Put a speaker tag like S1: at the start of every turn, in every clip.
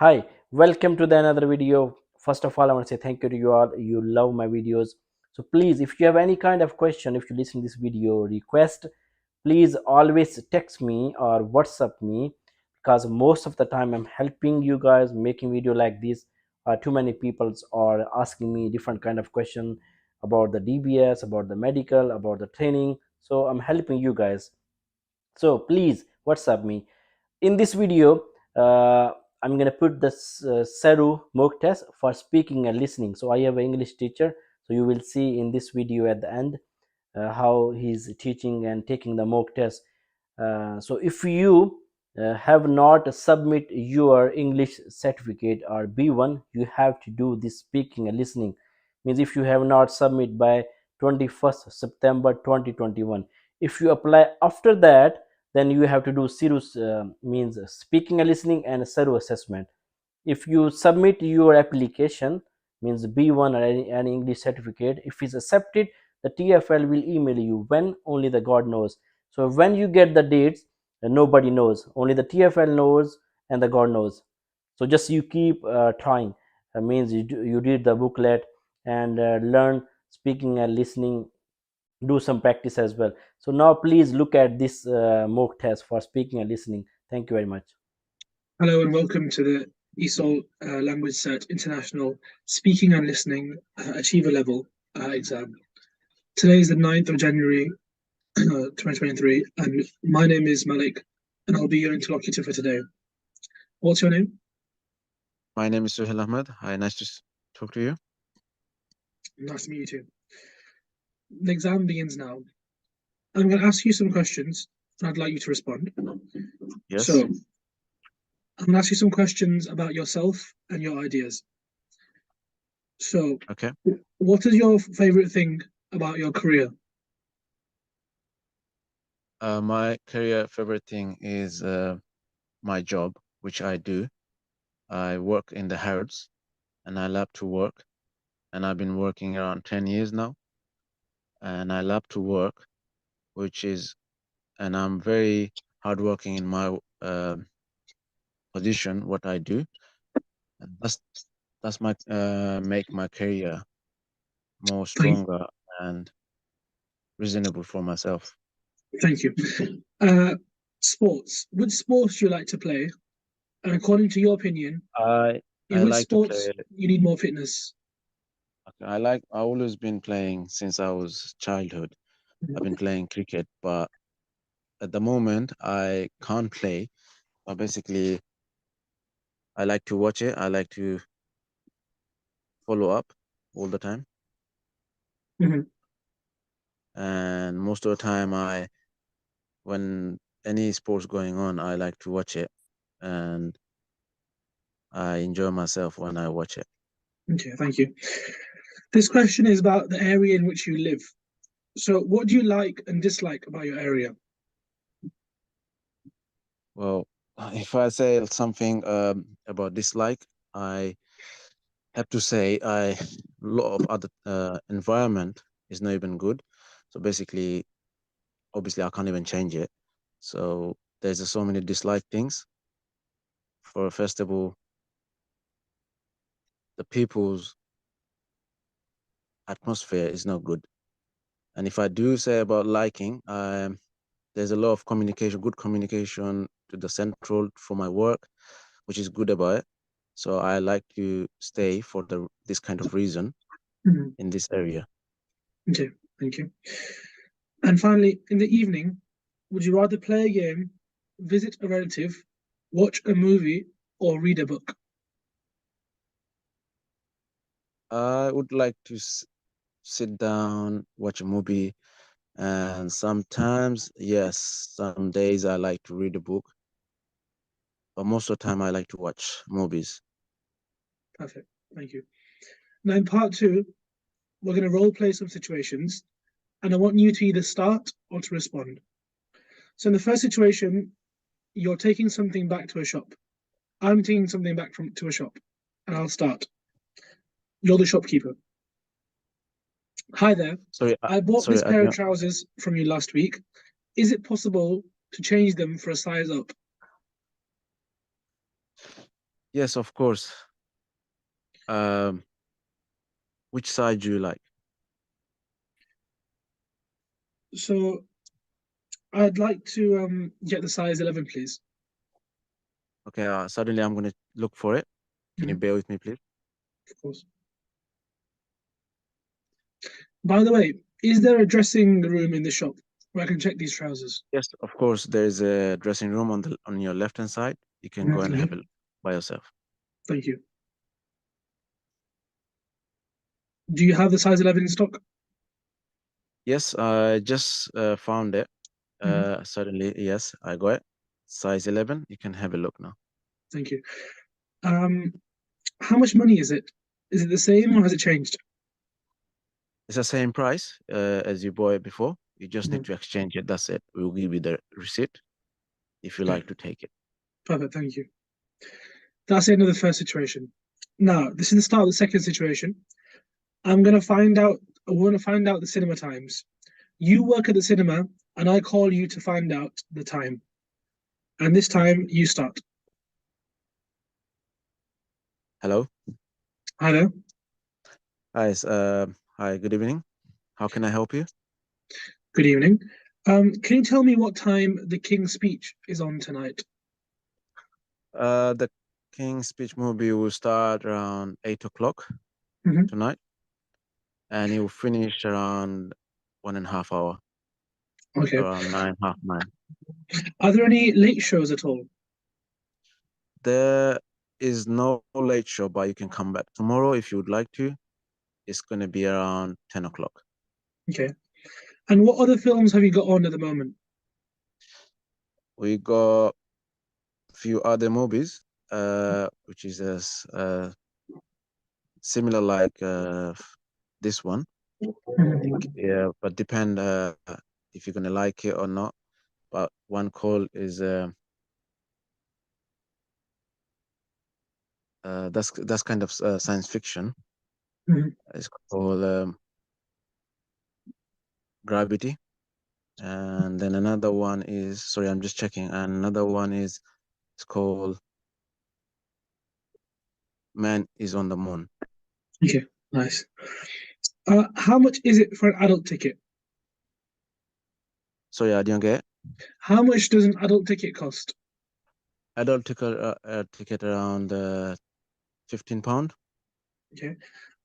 S1: Hi, welcome to the another video. First of all, I want to say thank you to you all. You love my videos. So please, if you have any kind of question, if you listen to this video request, please always text me or WhatsApp me, because most of the time I'm helping you guys making video like this. Too many people are asking me different kind of question about the DBS, about the medical, about the training. So I'm helping you guys. So please WhatsApp me. In this video, I'm going to put this SERU mock test for speaking and listening. So I have an English teacher, so you will see in this video at the end how he's teaching and taking the mock test. So if you have not submit your English certificate or B1, you have to do this speaking and listening. Means if you have not submit by 21st September 2021, if you apply after that, then you have to do SERU, means speaking and listening, and SERU assessment. If you submit your application, means B1 or any English certificate, if it's accepted, the TFL will email you. When? Only the God knows. So when you get the dates, nobody knows, only the TFL knows and the God knows. So just you keep trying. Means you read the booklet and learn speaking and listening, do some practice as well. So now please look at this mock test for speaking and listening. Thank you very much.
S2: Hello and welcome to the ESOL Language Cert International Speaking and Listening Achiever Level exam. Today is the 9th of January 2023, and my name is Malik, and I'll be your interlocutor for today. What's your name?
S3: My name is Suhail Ahmed. Hi, nice to talk to you.
S2: Nice to meet you too. The exam begins now. I'm going to ask you some questions, and I'd like you to respond.
S3: Yes.
S2: So, I'm going to ask you some questions about yourself and your ideas. So,
S3: okay.
S2: What is your favorite thing about your career?
S3: My career favorite thing is my job, which I do. I work in the herds, and I love to work. And I've been working around 10 years now. And I love to work, and I'm very hardworking in my position, what I do. And that's my make my career more stronger and reasonable for myself.
S2: Thank you. Sports. Which sports do you like to play? And according to your opinion,
S3: I
S2: in which
S3: like
S2: sports
S3: to play.
S2: You need more fitness?
S3: I always been playing since I was childhood. I've been playing cricket, but at the moment I can't play. But basically, I like to watch it. I like to follow up all the time.
S2: Mm-hmm.
S3: And most of the time, when any sports going on, I like to watch it, and I enjoy myself when I watch it.
S2: Okay, thank you. This question is about the area in which you live. So, what do you like and dislike about your area?
S3: Well, if I say something about dislike, I have to say a lot of other environment is not even good. So basically, obviously, I can't even change it. So there's just so many dislike things. For first of all, the people's atmosphere is not good. And if I do say about liking, there's a lot of communication, good communication to the central for my work, which is good about it. So I like to stay for this kind of reason in this area.
S2: Okay, thank you. And finally, in the evening, would you rather play a game, visit a relative, watch a movie, or read a book?
S3: I would like to sit down, watch a movie, and sometimes, yes, some days I like to read a book, but most of the time I like to watch movies.
S2: Perfect, thank you. Now in part 2, we're going to role play some situations, and I want you to either start or to respond. So in the first situation, you're taking something back to a shop. I'm taking something back to a shop, and I'll start. You're the shopkeeper. Hi there.
S3: Sorry,
S2: I bought this pair of trousers from you last week. Is it possible to change them for a size up?
S3: Yes, of course. Um, which side do you like?
S2: So I'd like to get the size 11, please.
S3: Okay, suddenly I'm gonna look for it. Can you
S2: Mhm.
S3: bear with me, please?
S2: Of course. By the way, is there a dressing room in the shop where I can check these trousers?
S3: Yes, of course. There's a dressing room on your left hand side. You can go and have
S2: Mhm.
S3: a look by yourself.
S2: Thank you. Do you have the size 11 in stock?
S3: Yes, I just found it.
S2: Mhm.
S3: Suddenly, yes, I got it. Size 11. You can have a look now.
S2: Thank you. Um, how much money is it? Is it the same or has it changed?
S3: It's the same price as you bought it before. You just need
S2: Mhm.
S3: to exchange it. That's it. We'll give you the receipt if you
S2: Okay,
S3: like to take it.
S2: perfect. Thank you. That's the end of the first situation. Now, this is the start of the second situation. I'm gonna find out. I want to find out the cinema times. You work at the cinema, and I call you to find out the time. And this time, you start.
S3: Hello.
S2: Hello.
S3: Hi. Hi. Good evening. How can I help you?
S2: Good evening. Can you tell me what time the King's Speech is on tonight?
S3: The King's Speech movie will start around 8 o'clock
S2: Mhm.
S3: tonight, and it will finish around 1.5 hour,
S2: Okay.
S3: around nine, half nine.
S2: Are there any late shows at all?
S3: There is no late show, but you can come back tomorrow if you would like to. It's going to be around 10 o'clock.
S2: Okay. And what other films have you got on at the moment?
S3: We got a few other movies, which is similar like this one. I think,
S2: Mhm.
S3: yeah, but depend if you're gonna like it or not. But one call is that's kind of science fiction.
S2: Mhm.
S3: It's called Gravity, and then another one is sorry, I'm just checking. And another one is it's called Man is on the Moon.
S2: Okay, nice. How much is it for an adult ticket?
S3: Sorry, I didn't get it.
S2: How much does an adult ticket cost?
S3: Adult ticket around £15.
S2: Okay.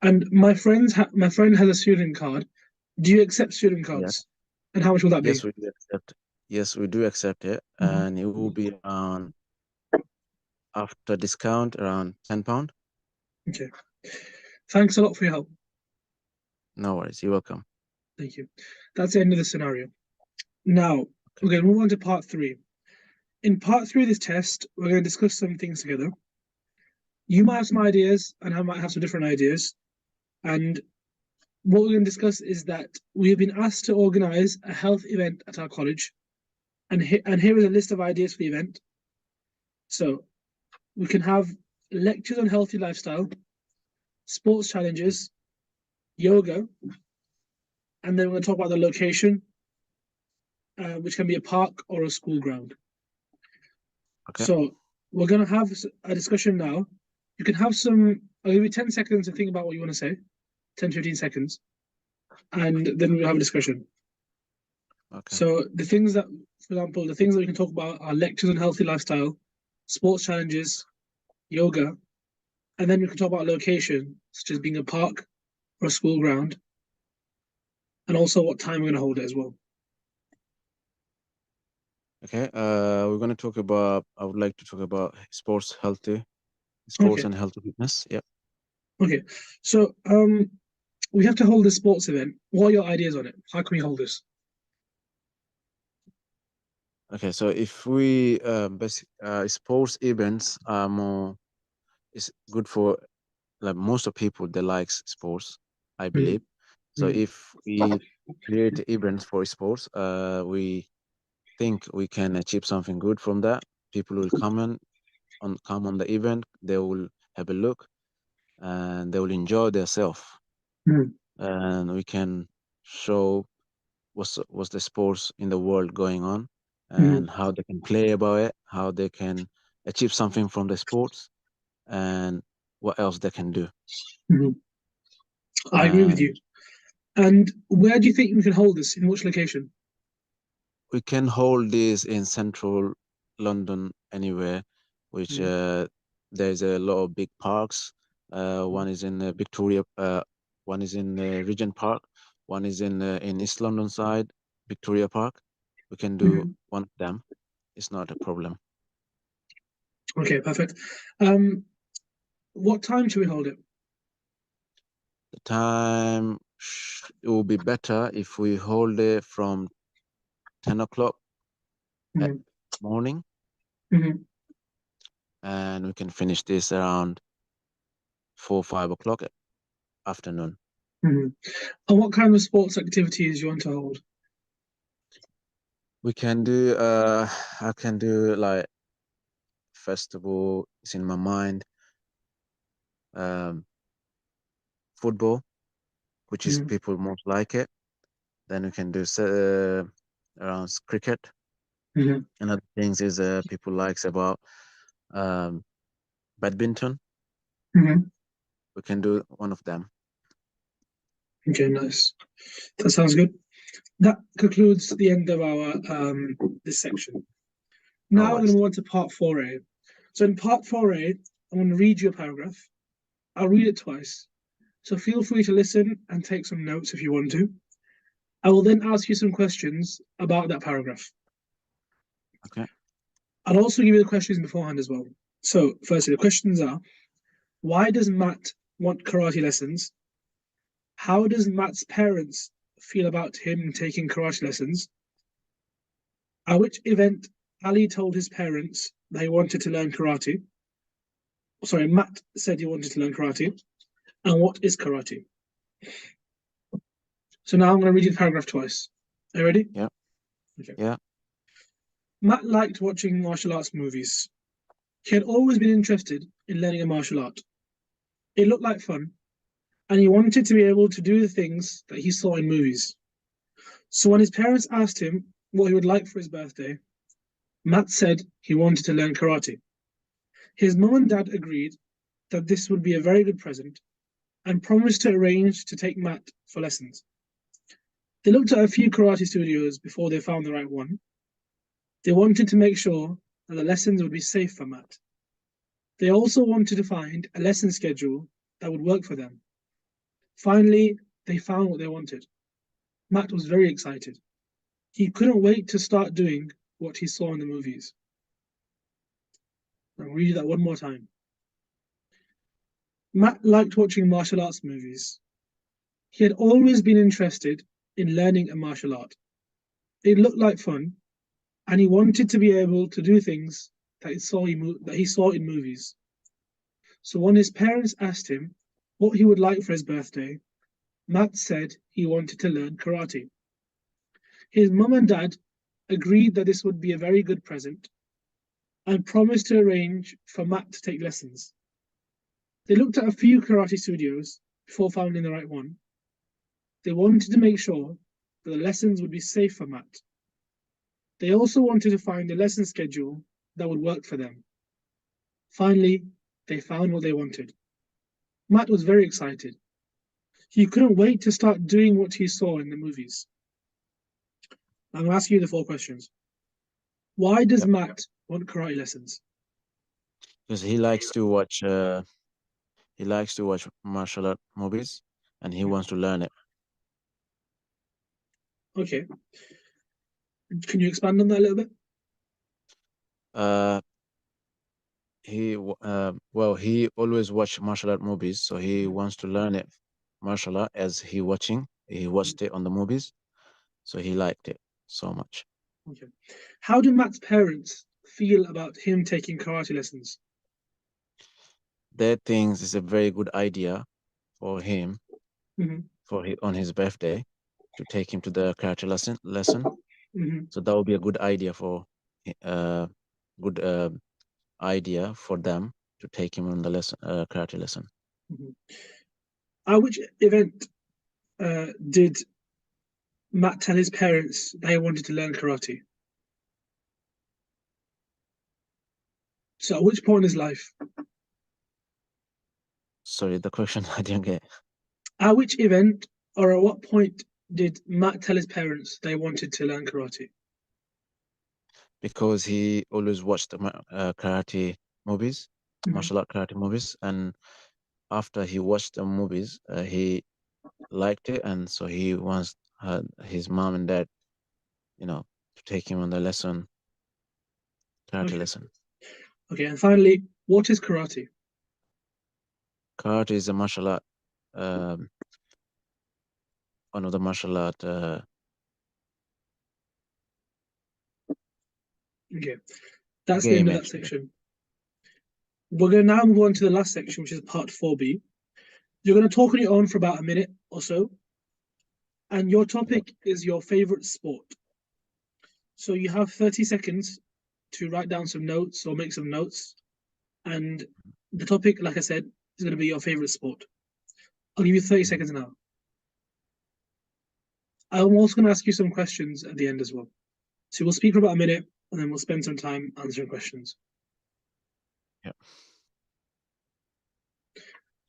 S2: And my friend has a student card. Do you accept student
S3: Yes,
S2: cards? And how much will that be?
S3: yes, we do accept. Yes, we do accept it,
S2: Mhm.
S3: and it will be around after discount around £10.
S2: Okay. Thanks a lot for your help.
S3: No worries, you're welcome.
S2: Thank you. That's the end of the scenario. Now,
S3: Okay.
S2: we're going to move on to part three. In part three of this test, we're going to discuss some things together. You might have some ideas, and I might have some different ideas. And what we're going to discuss is that we have been asked to organize a health event at our college. And here is a list of ideas for the event. So we can have lectures on healthy lifestyle, sports challenges, yoga, and then we're going to talk about the location, which can be a park or a school ground.
S3: Okay.
S2: So we're going to have a discussion now. You can have some, I'll give you 10 seconds to think about what you want to say, 10 to 15 seconds, and then we'll have a discussion.
S3: Okay.
S2: So the things that, for example, the things that we can talk about are lectures on healthy lifestyle, sports challenges, yoga, and then we can talk about location, such as being a park or a school ground, and also what time we're going to hold it as well.
S3: Okay. We're gonna talk about. I would like to talk about sports
S2: Okay,
S3: and healthy fitness. Yeah.
S2: okay. So we have to hold this sports event. What are your ideas on it? How can we hold this?
S3: Okay. So if we sports events are more, it's good for like most of people that likes sports, I
S2: Mm,
S3: believe. So
S2: mm,
S3: if we create events for sports, we think we can achieve something good from that. People will come on the event. They will have a look and they will enjoy themselves.
S2: mm,
S3: And we can show what's the sports in the world going on
S2: mm,
S3: and how they can play about it, how they can achieve something from the sports. and what else they can do.
S2: Mhm. I agree with
S3: And
S2: you. And where do you think we can hold this? In which location?
S3: we can hold this in central London anywhere, which there's a lot of big parks. One is in Victoria, one is in Regent Park, one is in East London side, Victoria Park. We can do
S2: Mhm.
S3: one of them. It's not a problem.
S2: Okay, perfect. What time should we hold it?
S3: The time it will be better if we hold it from 10 o'clock at
S2: Mhm.
S3: morning,
S2: Mhm.
S3: and we can finish this around 4 or 5 o'clock afternoon.
S2: Mhm. And what kind of sports activities you want to hold?
S3: We can do I can do like festival is in my mind, um football, which is
S2: Mhm.
S3: people most like it. Then we can do around cricket,
S2: Mhm.
S3: and other things is people likes about um badminton.
S2: Mhm.
S3: We can do one of them.
S2: Okay, nice. That sounds good. That concludes the end of our this section.
S3: No
S2: Now we're going to
S3: worries.
S2: move on to part 4A. So in part 4A, I'm going to read you a paragraph. I'll read it twice. So feel free to listen and take some notes if you want to. I will then ask you some questions about that paragraph.
S3: Okay.
S2: I'll also give you the questions beforehand as well. So firstly, the questions are, why does Matt want karate lessons? How does Matt's parents feel about him taking karate lessons? At which event Ali told his parents that he wanted to learn karate? Sorry, Matt said he wanted to learn karate. And what is karate? So now I'm going to read you the paragraph twice. Are you ready?
S3: Yeah.
S2: Okay.
S3: Yeah.
S2: Matt liked watching martial arts movies. He had always been interested in learning a martial art. It looked like fun, and he wanted to be able to do the things that he saw in movies. So when his parents asked him what he would like for his birthday, Matt said he wanted to learn karate. His mum and dad agreed that this would be a very good present and promised to arrange to take Matt for lessons. They looked at a few karate studios before they found the right one. They wanted to make sure that the lessons would be safe for Matt. They also wanted to find a lesson schedule that would work for them. Finally, they found what they wanted. Matt was very excited. He couldn't wait to start doing what he saw in the movies. I'll read that one more time. Matt liked watching martial arts movies. He had always been interested in learning a martial art. It looked like fun, and he wanted to be able to do things that he saw in movies. So when his parents asked him what he would like for his birthday, Matt said he wanted to learn karate. His mum and dad agreed that this would be a very good present and promised to arrange for Matt to take lessons. They looked at a few karate studios before finding the right one. They wanted to make sure that the lessons would be safe for Matt. They also wanted to find a lesson schedule that would work for them. Finally, they found what they wanted. Matt was very excited. He couldn't wait to start doing what he saw in the movies. I'm going to ask you the 4 questions. Why does
S3: Yep.
S2: Matt want karate lessons?
S3: Because he likes to watch martial art movies, and he wants to learn it.
S2: Okay. Can you expand on that a little bit?
S3: Uh, he always watch martial art movies, so he wants to learn it martial art as he watched it on the movies, so he liked it so much.
S2: Okay. How do Matt's parents feel about him taking karate lessons?
S3: They think it's a very good idea for him
S2: Hmm.
S3: on his birthday to take him to the karate lesson.
S2: Hmm.
S3: So that would be a good idea uh good idea for them to take him on the karate lesson.
S2: Hmm. At which event did Matt tell his parents they wanted to learn karate? So at which point in his life?
S3: Sorry, the question I didn't get.
S2: At which event or at what point did Matt tell his parents they wanted to learn karate?
S3: Because he always watched the karate movies,
S2: Mhm.
S3: martial art karate movies, and after he watched the movies, he liked it, and so he wants his mom and dad, to take him on the karate
S2: Okay.
S3: lesson.
S2: Okay. And finally, what is karate?
S3: Karate is a martial art, um, one of the martial art.
S2: Okay. That's the end
S3: Game
S2: of that
S3: actually.
S2: section. We're going to now move on to the last section, which is part 4B. You're going to talk on your own for about a minute or so. And your topic is your favorite sport. So you have 30 seconds to write down some notes or make some notes. And the topic, like I said, is going to be your favorite sport. I'll give you 30 seconds now. I'm also going to ask you some questions at the end as well. So we'll speak for about a minute and then we'll spend some time answering questions.
S3: Yeah.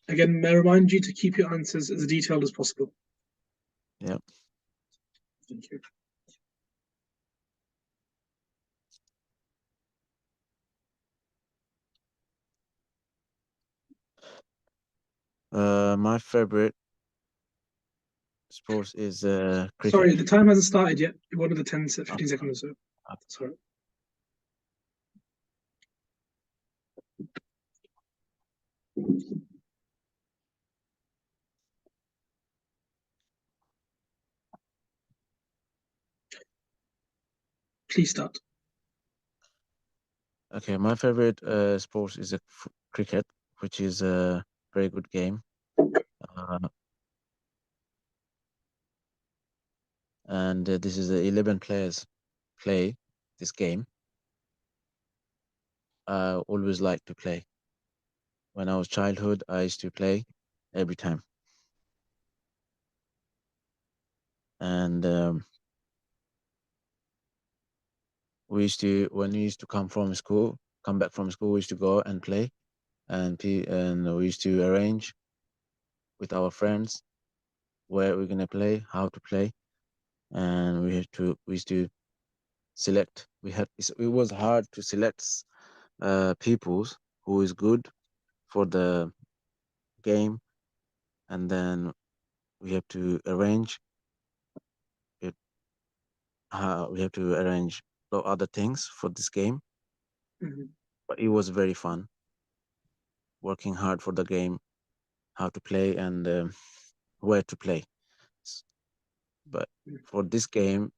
S2: Again, may I remind you to keep your answers as detailed as possible.
S3: Yeah.
S2: Thank you.
S3: My favorite sports is cricket.
S2: Sorry, the time hasn't started yet. You wanted the 10, 15 seconds or so. Sorry. Please start.
S3: Okay, my favorite sports is cricket, which is a very good game. And this is the 11 players play this game. I always like to play. When I was childhood, I used to play every time. And when we used to come back from school, we used to go and play, and we used to arrange with our friends where we're gonna play, how to play, and we used to select. It was hard to select peoples who is good for the game, and then we have to arrange it. We have to arrange a lot of other things for this game,
S2: Mhm.
S3: but it was very fun working hard for the game, how to play and where to play. But for this game,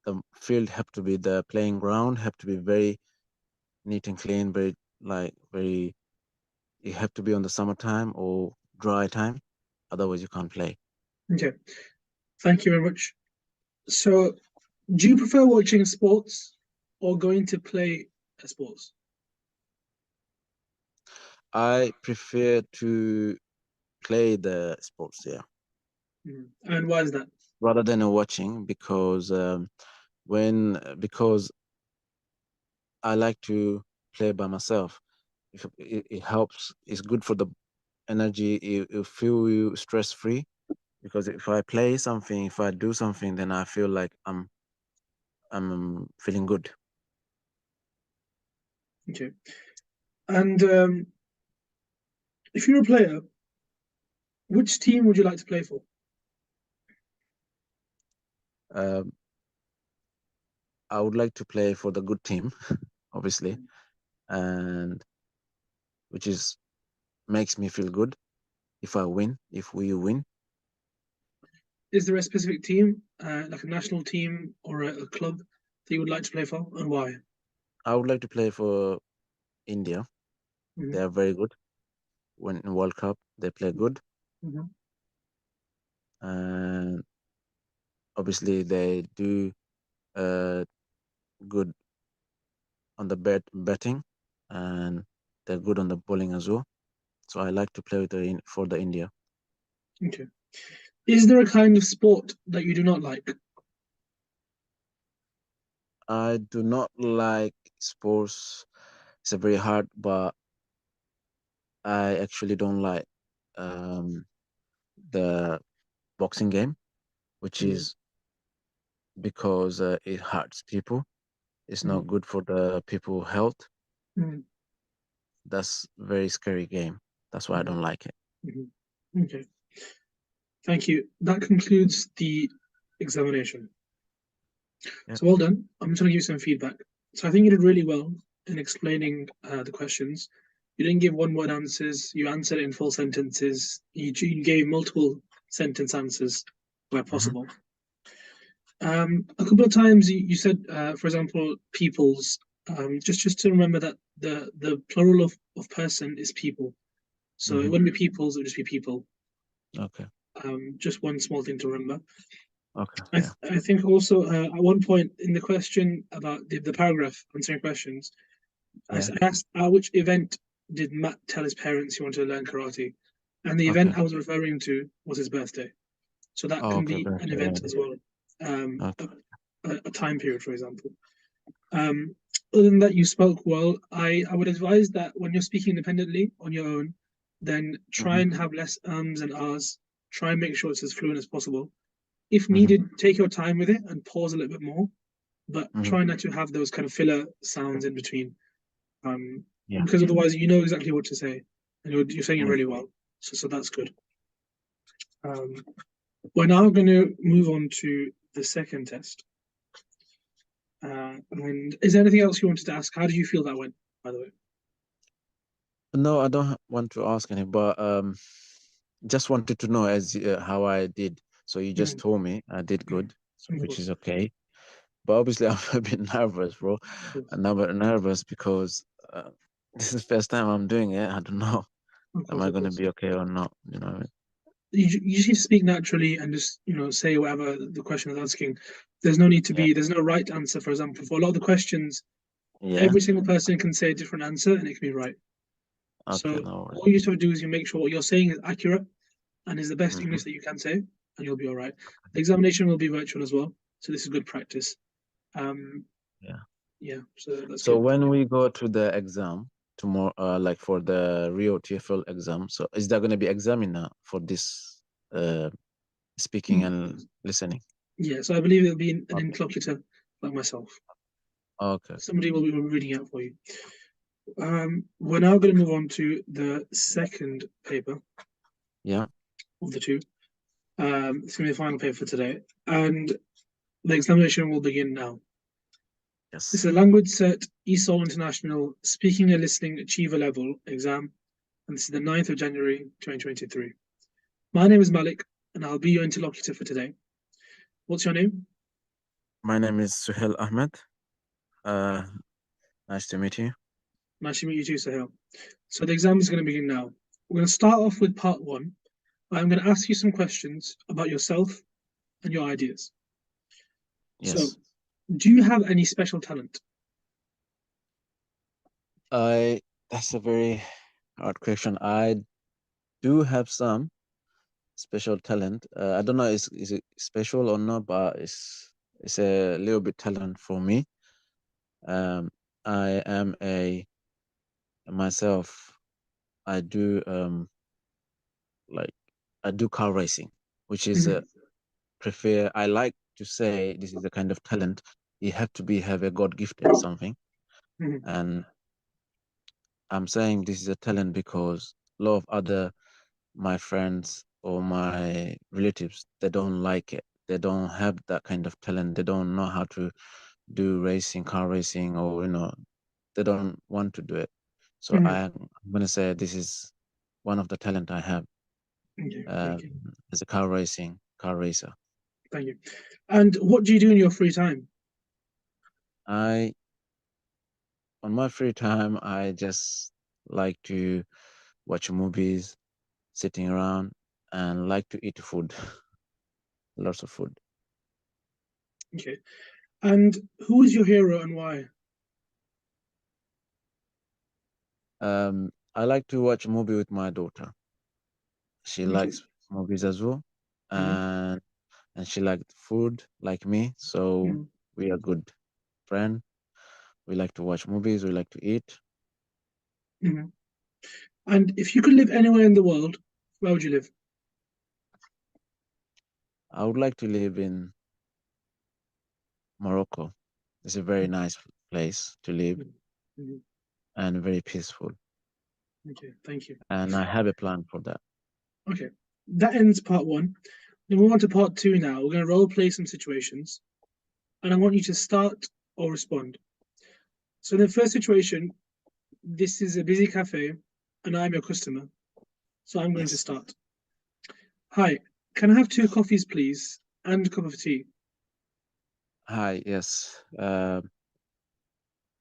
S3: the field the playing ground have to be very neat and clean, very. You have to be on the summertime or dry time, otherwise you can't play.
S2: Okay. Thank you very much. So, do you prefer watching sports or going to play sports?
S3: I prefer to play the sports, yeah,
S2: And why is that?
S3: rather than watching because I like to play by myself. If it helps, it's good for the energy. You feel you stress free because if I play something, if I do something, then I feel like I'm feeling good.
S2: Okay. And if you're a player, which team would you like to play for?
S3: Um, I would like to play for the good team, obviously, and which is makes me feel good if we win.
S2: Is there a specific team, like a national team or a club that you would like to play for, and why?
S3: I would like to play for India. They
S2: Mhm.
S3: are very good. When in World Cup, they play good,
S2: Mhm.
S3: and obviously they do uh, good on the betting, and they're good on the bowling as well. So I like to play for the India.
S2: Okay. Is there a kind of sport that you do not like?
S3: I do not like sports. It's a very hard, but I actually don't like the boxing game, which
S2: Mm.
S3: is because it hurts people. It's not good for the people health.
S2: Mm.
S3: That's very scary game. That's why I don't like it.
S2: Okay, thank you. That concludes the examination.
S3: Yeah.
S2: So well done. I'm just going to give you some feedback. So I think you did really well in explaining the questions. You didn't give one word answers. You answered it in full sentences. You gave multiple sentence answers where possible. A couple of times you said, for example, peoples. Just to remember that the plural of person is people. So it wouldn't be peoples, it would just be people.
S3: Okay.
S2: Just one small thing to remember.
S3: Okay.
S2: I,
S3: Yeah.
S2: I think also at one point in the question about the paragraph answering questions,
S3: Yeah.
S2: I asked at which event did Matt tell his parents he wanted to learn karate? And the event
S3: Okay.
S2: I was referring to was his birthday. So that
S3: Oh,
S2: can
S3: okay.
S2: be an
S3: Birthday.
S2: event
S3: Yeah.
S2: as well,
S3: Okay.
S2: a time period, for example. Other than that, you spoke well. I would advise that when you're speaking independently on your own, then try and have less ums and ahs. Try and make sure it's as fluent as possible. If needed, take your time with it and pause a little bit more, but try not to have those kind of filler sounds in between,
S3: Yeah.
S2: because otherwise you know exactly what to say, and you're saying it
S3: Mm.
S2: really well. So that's good. We're now going to move on to the second test. And is there anything else you wanted to ask? How did you feel that went, by the way?
S3: No, I don't want to ask any, but just wanted to know as how I did. So you just
S2: Mm,
S3: told me I did
S2: mm,
S3: good, so
S2: of
S3: which
S2: course,
S3: is okay. But obviously, I'm a bit nervous, bro.
S2: of course,
S3: I'm a bit nervous because this is the first time I'm doing it. I don't know,
S2: of
S3: am
S2: course,
S3: I
S2: of
S3: gonna
S2: course.
S3: be okay or not? You know what I mean?
S2: You just need to speak naturally and just say whatever the question is asking. There's no need to
S3: Yeah.
S2: be. There's no right answer. For example, for a lot of the questions,
S3: Yeah.
S2: every single person can say a different answer and it can be right.
S3: Okay.
S2: So
S3: No worries.
S2: all you just have to do is you make sure what you're saying is accurate and is the best
S3: Hmm.
S2: English that you can say, and you'll be all right. The examination will be virtual as well, so this is good practice. Um,
S3: Yeah.
S2: yeah, so that's
S3: So
S2: good.
S3: when we go to the exam tomorrow, like for the Rio TFL exam, so is there gonna be examiner for this speaking
S2: Mm,
S3: and listening?
S2: yeah, so I believe it'll be an
S3: Okay.
S2: interlocutor like myself.
S3: Okay.
S2: Somebody will be reading out for you. We're now going to move on to the second paper
S3: Yeah.
S2: of the two. It's going to be the final paper for today, and the examination will begin now. This is
S3: Yes.
S2: a language cert ESOL International Speaking and Listening Achiever Level exam, and this is the 9th of January 2023. My name is Malik, and I'll be your interlocutor for today. What's your name?
S3: My name is Suhail Ahmed. Uh, nice to meet you.
S2: Nice to meet you too, Sahil. So the exam is going to begin now. We're going to start off with part one. I'm going to ask you some questions about yourself and your ideas. So,
S3: Yes.
S2: do you have any special talent?
S3: That's a very hard question. I do have some special talent. I don't know is it special or not, but it's a little bit talent for me. Um, I am a myself. I do like I do car racing, which is
S2: Mhm,
S3: prefer. I like to say this is a kind of talent. You have to be have a God gifted something,
S2: mhm,
S3: and I'm saying this is a talent because a lot of other my friends or my relatives they don't like it. They don't have that kind of talent. They don't know how to do racing, car racing, or they don't want to do it. So
S2: mhm.
S3: I'm gonna say this is one of the talent I have
S2: Okay,
S3: um,
S2: thank you.
S3: as a car racer.
S2: Thank you. And what do you do in your free time?
S3: I on my free time I just like to watch movies, sitting around, and like to eat food, lots of food.
S2: Okay. And who is your hero and why?
S3: I like to watch a movie with my daughter. She
S2: Okay.
S3: likes movies as well,
S2: Mhm,
S3: and she liked food like me. So
S2: mhm,
S3: we are good friend. We like to watch movies. We like to eat.
S2: mhm. And if you could live anywhere in the world Where would you live?
S3: I would like to live in Morocco. It's a very nice place to live
S2: Mhm.
S3: and very peaceful.
S2: Okay, thank you.
S3: And I have a plan for that.
S2: Okay, that ends part one. Then we move on to part two now. We're going to role play some situations, and I want you to start or respond. So, in the first situation, this is a busy cafe, and I'm your customer. So, I'm going to
S3: Yes.
S2: start. Hi, can I have 2 coffees, please, and a cup of tea?
S3: Hi, yes.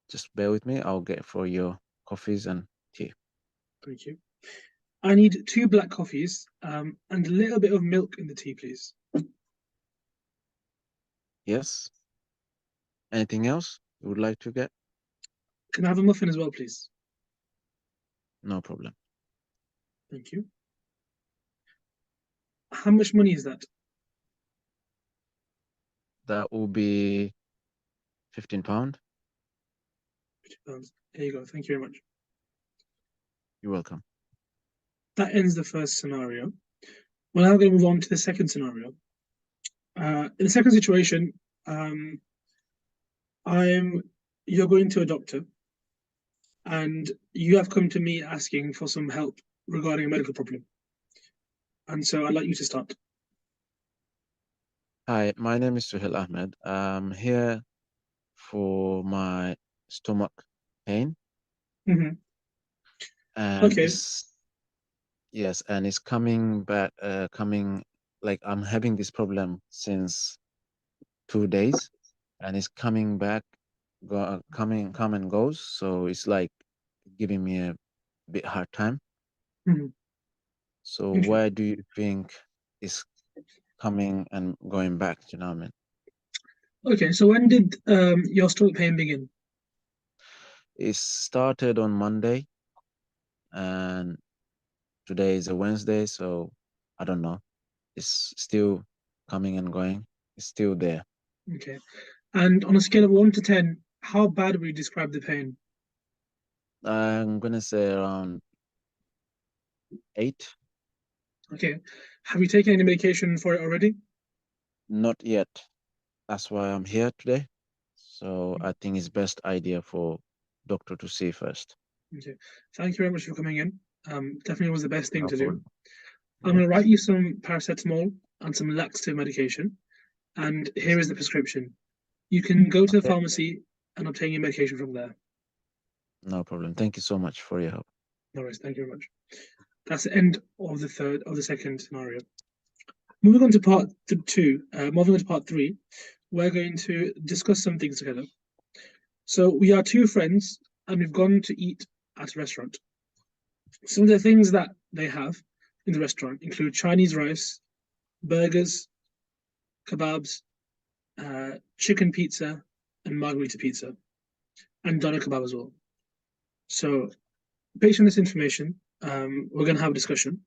S3: Just bear with me. I'll get for your coffees and tea.
S2: Thank you. I need 2 black coffees and a little bit of milk in the tea, please.
S3: Yes. Anything else you would like to get?
S2: Can I have a muffin as well, please?
S3: No problem.
S2: Thank you. How much money is that?
S3: That will be £15.
S2: £50. Here you go. Thank you very much.
S3: You're welcome.
S2: That ends the first scenario. We're now going to move on to the second scenario. In the second situation, um, you're going to a doctor, and you have come to me asking for some help regarding a medical problem. And so I'd like you to start.
S3: Hi, my name is Suhail Ahmed. I'm here for my stomach pain,
S2: Mhm.
S3: and
S2: Okay.
S3: it's coming back, coming like I'm having this problem since 2 days, and it's coming back, come and goes. So it's like giving me a bit hard time.
S2: Mhm.
S3: So
S2: Okay.
S3: why do you think it's coming and going back? Do you know what I mean?
S2: Okay. So when did your stomach pain begin?
S3: It started on Monday, and today is a Wednesday, so I don't know. It's still coming and going. It's still there.
S2: Okay. And on a scale of 1 to 10, how bad would you describe the pain?
S3: I'm gonna say around 8.
S2: Okay. Have you taken any medication for it already?
S3: Not yet. That's why I'm here today. So I think it's best idea for doctor to see first.
S2: Okay. Thank you very much for coming in. Definitely was the best thing
S3: No
S2: to do.
S3: problem.
S2: I'm going to write you some paracetamol and some laxative medication. And here is the prescription. You can go to the
S3: Okay.
S2: pharmacy and obtain your medication from there.
S3: No problem. Thank you so much for your help.
S2: No worries. Thank you very much. That's the end of the second scenario. Moving on to moving on to part three, we're going to discuss some things together. So we are 2 friends and we've gone to eat at a restaurant. Some of the things that they have in the restaurant include Chinese rice, burgers, kebabs, chicken pizza, and margarita pizza, and doner kebab as well. So, based on this information, we're going to have a discussion.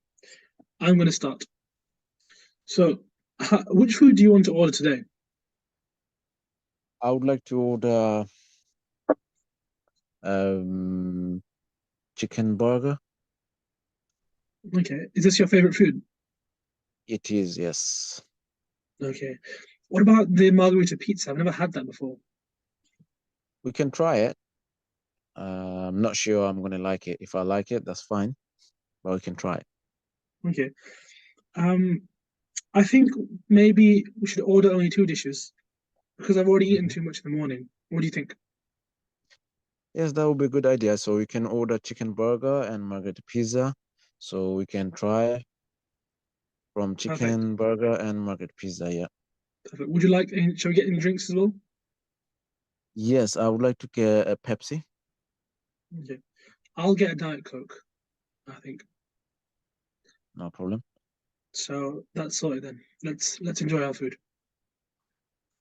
S2: I'm going to start. So, which food do you want to order today?
S3: I would like to order um chicken burger.
S2: Okay, is this your favorite food?
S3: It is, yes.
S2: Okay. What about the margarita pizza? I've never had that before.
S3: We can try it. I'm not sure I'm gonna like it. If I like it, that's fine. But we can try it.
S2: Okay. Um, I think maybe we should order only 2 dishes because I've already eaten
S3: Mhm.
S2: too much in the morning. What do you think?
S3: Yes, that would be a good idea. So we can order chicken burger and margarita pizza. So we can try from
S2: Perfect.
S3: chicken burger and margarita pizza. Yeah.
S2: Perfect. Would you like any, shall we get any drinks as well?
S3: Yes, I would like to get a Pepsi.
S2: Okay. I'll get a Diet Coke, I think.
S3: No problem.
S2: So that's sorted then. Let's enjoy our food.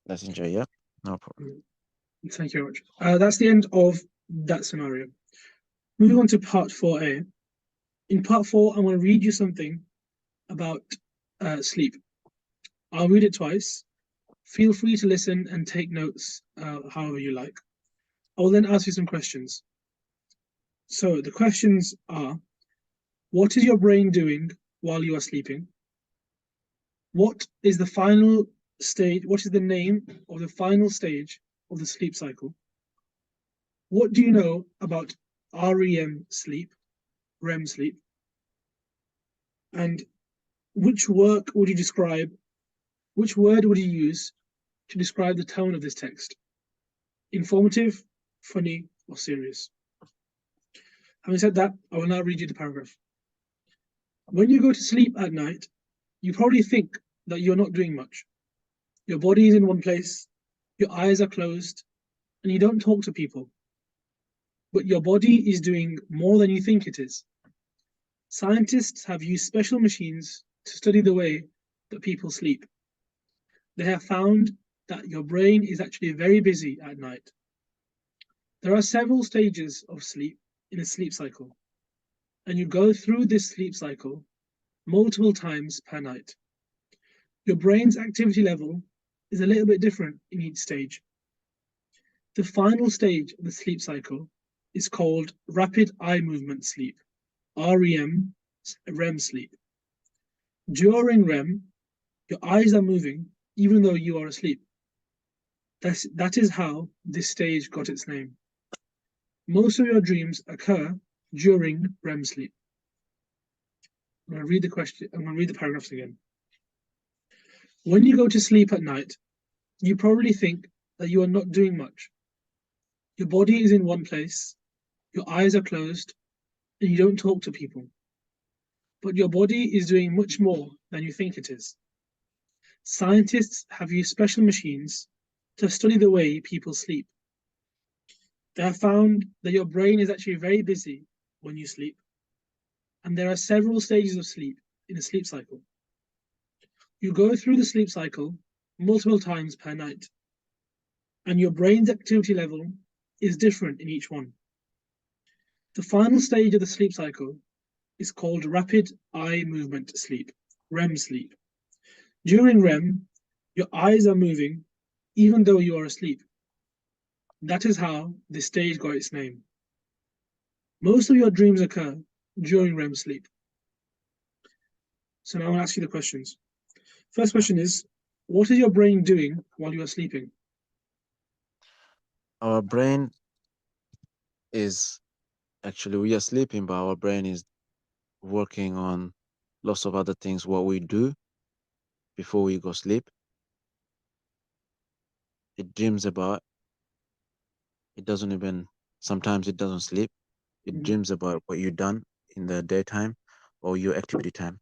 S3: Let's enjoy. Yeah. No problem.
S2: Mm, Thank you very much. That's the end of that scenario. Moving on to part 4A. In part 4, I'm going to read you something about sleep. I'll read it twice. Feel free to listen and take notes however you like. I will then ask you some questions. So the questions are, what is your brain doing while you are sleeping? What is the final stage? What is the name of the final stage of the sleep cycle? What do you know about REM sleep, REM sleep? And which word would you use to describe the tone of this text? Informative, funny, or serious? Having said that, I will now read you the paragraph. When you go to sleep at night, you probably think that you're not doing much. Your body is in one place, your eyes are closed, and you don't talk to people. But your body is doing more than you think it is. Scientists have used special machines to study the way that people sleep. They have found that your brain is actually very busy at night. There are several stages of sleep in a sleep cycle, and you go through this sleep cycle multiple times per night. Your brain's activity level is a little bit different in each stage. The final stage of the sleep cycle is called rapid eye movement sleep, REM sleep. During REM, your eyes are moving even though you are asleep. That is how this stage got its name. Most of your dreams occur during REM sleep. I'm going to read the paragraphs again. When you go to sleep at night, you probably think that you are not doing much. Your body is in one place, your eyes are closed, and you don't talk to people. But your body is doing much more than you think it is. Scientists have used special machines to study the way people sleep. They have found that your brain is actually very busy when you sleep, and there are several stages of sleep in a sleep cycle. You go through the sleep cycle multiple times per night, and your brain's activity level is different in each one. The final stage of the sleep cycle is called rapid eye movement sleep, REM sleep. During REM, your eyes are moving even though you are asleep. That is how this stage got its name. Most of your dreams occur during REM sleep. So now I want to ask you the questions. First question is, what is your brain doing while you are sleeping?
S3: Our brain is actually, we are sleeping, but our brain is working on lots of other things, what we do before we go sleep. It dreams about, it doesn't even, sometimes it doesn't sleep. It dreams about what you've done in the daytime or your activity time.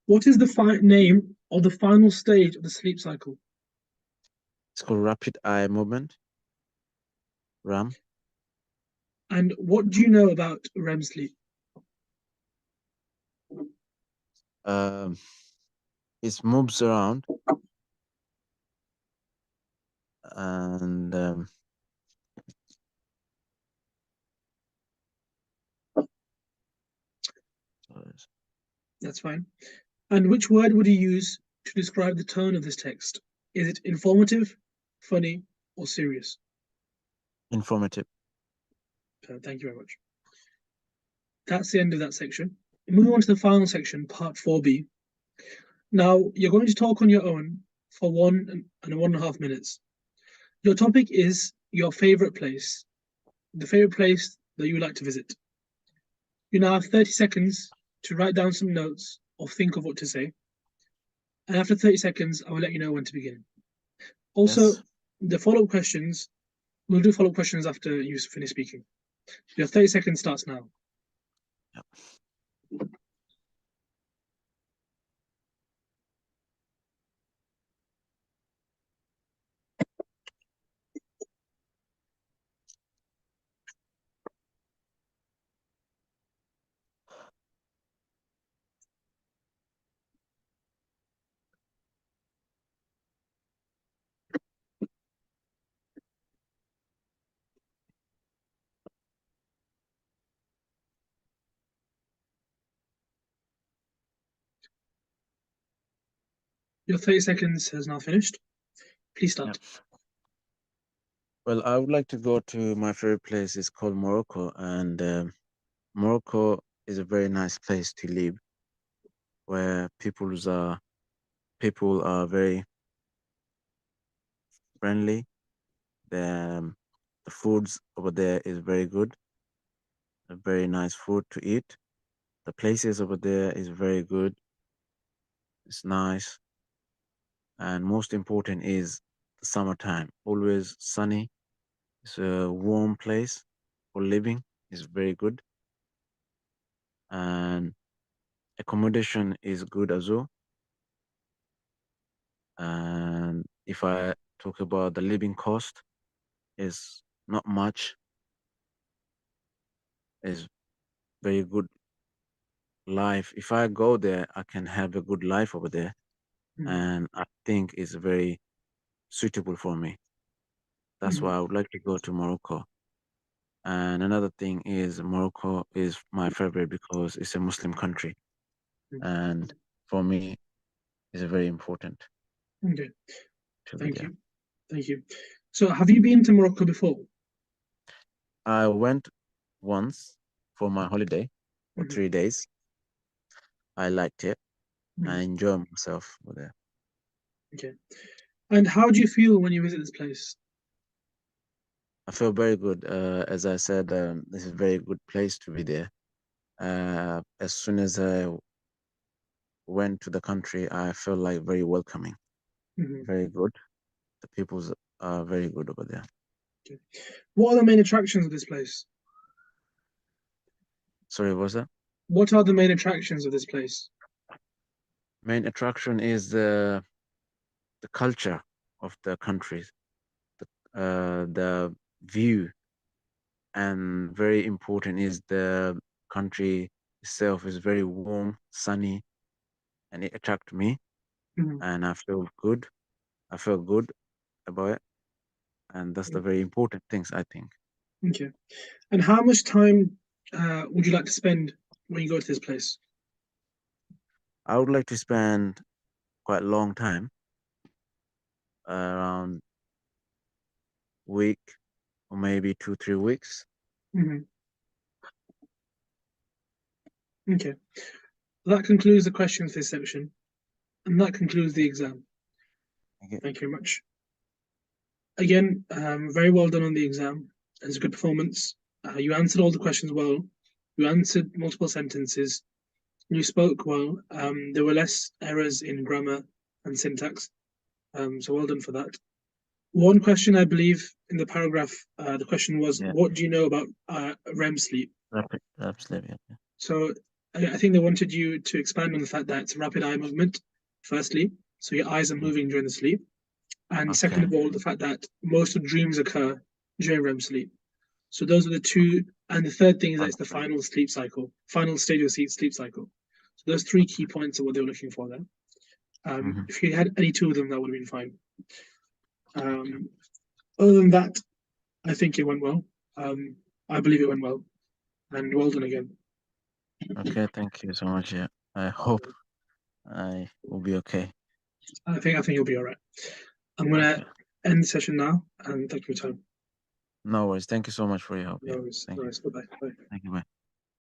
S2: What is the name of the final stage of the sleep cycle?
S3: It's called rapid eye movement, RAM.
S2: And what do you know about REM sleep?
S3: It moves around and
S2: That's fine. And which word would you use to describe the tone of this text? Is it informative, funny, or serious?
S3: informative.
S2: Thank you very much. That's the end of that section. Moving on to the final section, part 4b. Now, you're going to talk on your own for 1.5 minutes. Your topic is your favorite place, the favorite place that you would like to visit. You now have 30 seconds to write down some notes or think of what to say. And after 30 seconds, I will let you know when to begin. Also,
S3: Yes.
S2: the follow-up questions, we'll do follow-up questions after you finish speaking. Your 30 seconds starts now.
S3: Yep.
S2: Your 30 seconds has now finished. Please start.
S3: Yep. Well, I would like to go to my favorite place. It's called Morocco, and Morocco is a very nice place to live, where people are very friendly. The foods over there is very good, a very nice food to eat. The places over there is very good. It's nice, and most important is the summertime. Always sunny. It's a warm place for living. It's very good, and accommodation is good as well. And if I talk about the living cost, is not much. Is very good life. If I go there, I can have a good life over there, and I think it's very suitable for me. That's why I would like to go to Morocco. And another thing is Morocco is my favorite because it's a Muslim country, and for me, it's very important
S2: Okay,
S3: to be
S2: thank
S3: there.
S2: you. Thank you. So, have you been to Morocco before?
S3: I went once for my holiday for
S2: Mhm.
S3: 3 days. I liked it. I
S2: Mhm.
S3: enjoy myself over there.
S2: Okay. And how do you feel when you visit this place?
S3: I feel very good. As I said, this is a very good place to be there. As soon as I went to the country, I felt like very welcoming,
S2: Mhm.
S3: very good. The peoples are very good over there.
S2: Okay. What are the main attractions of this place?
S3: Sorry, what's that?
S2: What are the main attractions of this place?
S3: Main attraction is the culture of the country, the view, and very important is the country itself is very warm, sunny, and it attracted me,
S2: Mhm.
S3: and I feel good. I feel good about it, and that's the very important things I think.
S2: Okay. And how much time would you like to spend when you go to this place?
S3: I would like to spend quite a long time, around week or maybe 2, 3 weeks.
S2: Mhm. Okay. That concludes the questions for this section, and that concludes the exam.
S3: Okay.
S2: Thank you very much. Again, very well done on the exam. It was a good performance. You answered all the questions well. You answered multiple sentences. You spoke well. There were less errors in grammar and syntax. So well done for that. One question, I believe, in the paragraph, the question was,
S3: Yeah,
S2: what do you know about REM sleep?
S3: absolutely. Yeah.
S2: So I think they wanted you to expand on the fact that it's rapid eye movement, firstly. So your eyes are moving during the sleep. And second
S3: Okay.
S2: of all, the fact that most of dreams occur during REM sleep. So those are the two. And the third thing is that it's the
S3: Okay.
S2: final sleep cycle, final stage of the sleep cycle. So those three key points are what they were looking for there.
S3: Hmm.
S2: If you had any two of them, that would have been fine. Other than that, I think it went well. I believe it went well, and well done again.
S3: Okay. Thank you so much. Yeah. I hope I will be okay.
S2: I think you'll be all right. I'm gonna
S3: Okay.
S2: end the session now, and thank you for your time.
S3: No worries. Thank you so much for your help.
S2: No
S3: Yeah.
S2: worries.
S3: Thank
S2: No
S3: you.
S2: worries. Bye bye.
S3: Thank you. Bye.